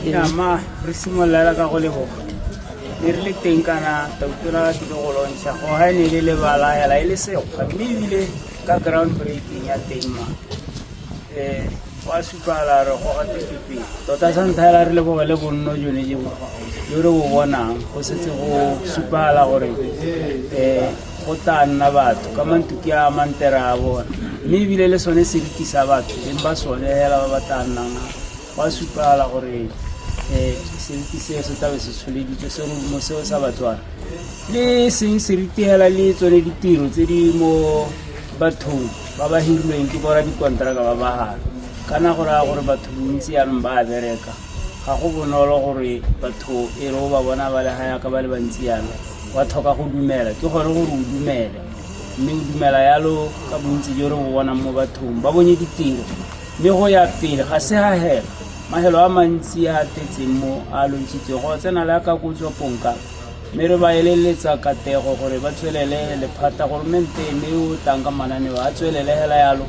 Ya ma re simolla ka go leboga le re le teng kana tautona ke go lontsha go ha ne le lebala ya la ile se go mme ile ka ground breaking ya teng ma wa supala re go ga tsepe tota sa nthaela re leboga le bonno jone je mo yo re go bonang go setse go supala gore go tana batho ka mantuki a mantera a bona mme ebile le sone se ditisa batho beng ba sone hela ba batanang wa supala gore se ditise se tabe se tsholeditse se mo seo sa batswana le seng se ritihela le tsone ditiro tse di mo bathong ba ba hirilweng ke bora dikontraka ba bagala kana gore batho bontsi yanong ba bereka ga go bonolo gore batho e re o ba bona ba le haya ka ba le bantsi yana wa thoka go dumela ke gore gore o dumele mme o dumela yalo ka bontsi jo re bo bona mo bathong ba bonye ditiro mme go ya pele ga se ha hela mahelo a mantsi a tetseng mo a lontshitse go tsena le ka kutswa ponka mme re ba eleletsa katego gore ba tswelele lephata gore mente mme o tanga mananeo a tswelele hela yalo